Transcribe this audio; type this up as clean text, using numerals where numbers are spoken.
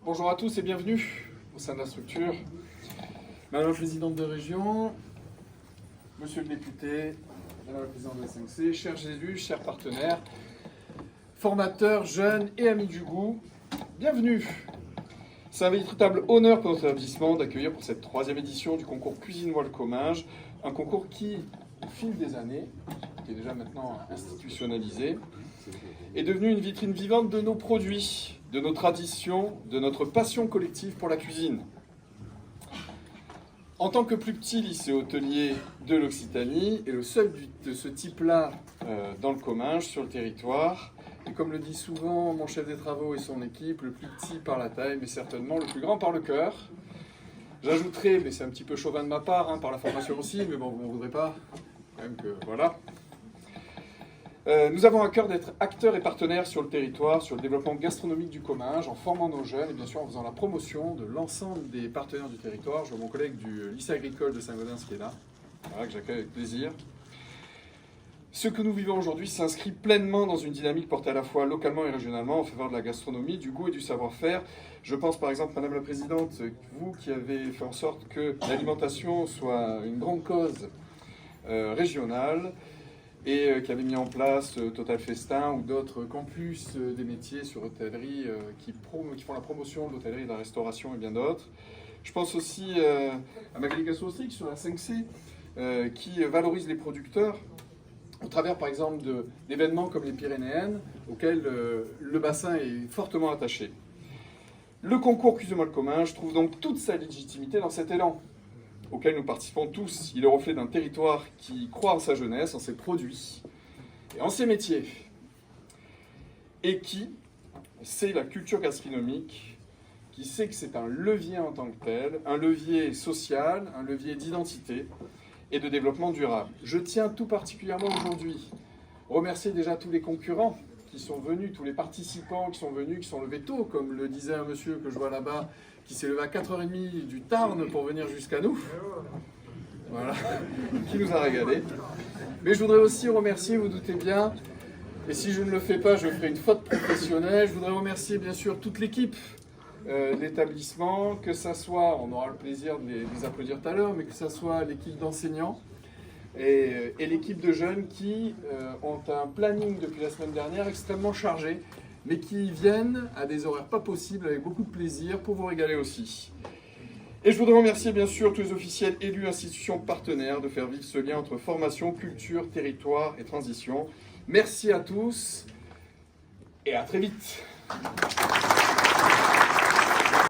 Bonjour à tous et bienvenue au sein de la structure. Madame la Présidente de Région, Monsieur le député, Madame la Présidente de la 5C, chers élus, chers partenaires, formateurs, jeunes et amis du goût, bienvenue. C'est un véritable honneur pour notre établissement d'accueillir pour cette 3e édition du concours Cuisine Voile Comminges, un concours qui, au fil des années, qui est déjà maintenant institutionnalisé, est devenu une vitrine vivante de nos produits, de nos traditions, de notre passion collective pour la cuisine. En tant que plus petit lycée hôtelier de l'Occitanie, et le seul de ce type-là dans le Comminges, sur le territoire, et comme le dit souvent mon chef des travaux et son équipe, le plus petit par la taille, mais certainement le plus grand par le cœur. J'ajouterai, mais c'est un petit peu chauvin de ma part, par la formation aussi, mais bon, vous ne voudrez pas, quand même que, voilà. Nous avons à cœur d'être acteurs et partenaires sur le territoire, sur le développement gastronomique du Comminges, en formant nos jeunes et bien sûr en faisant la promotion de l'ensemble des partenaires du territoire. Je vois mon collègue du lycée agricole de Saint-Gaudens qui est là, voilà, que j'accueille avec plaisir. Ce que nous vivons aujourd'hui s'inscrit pleinement dans une dynamique portée à la fois localement et régionalement en faveur de la gastronomie, du goût et du savoir-faire. Je pense par exemple, Madame la Présidente, vous qui avez fait en sorte que l'alimentation soit une grande cause régionale, et qui avait mis en place Total Festin ou d'autres campus des métiers sur l'hôtellerie qui font la promotion de l'hôtellerie, de la restauration et bien d'autres. Je pense aussi à Magali Gasso-Ostric sur la 5C qui valorise les producteurs au travers par exemple d'événements comme les Pyrénéennes auxquels le bassin est fortement attaché. Le concours Cuisine Voile Comminges trouve donc toute sa légitimité dans cet élan auquel nous participons tous. Il est le reflet d'un territoire qui croit en sa jeunesse, en ses produits et en ses métiers. Et qui sait la culture gastronomique, qui sait que c'est un levier en tant que tel, un levier social, un levier d'identité et de développement durable. Je tiens tout particulièrement aujourd'hui à remercier déjà tous les concurrents qui sont venus, tous les participants qui sont venus, qui sont levés tôt, comme le disait un monsieur que je vois là-bas, qui s'est levé à 4h30 du Tarn pour venir jusqu'à nous, voilà, qui nous a régalé. Mais je voudrais aussi remercier, vous doutez bien, et si je ne le fais pas, je ferai une faute professionnelle, je voudrais remercier bien sûr toute l'équipe de l'établissement, que ça soit, on aura le plaisir de les applaudir tout à l'heure, mais que ça soit l'équipe d'enseignants et l'équipe de jeunes qui ont un planning depuis la semaine dernière extrêmement chargé, mais qui viennent à des horaires pas possibles, avec beaucoup de plaisir, pour vous régaler aussi. Et je voudrais remercier bien sûr tous les officiels élus, institutions partenaires, de faire vivre ce lien entre formation, culture, territoire et transition. Merci à tous, et à très vite.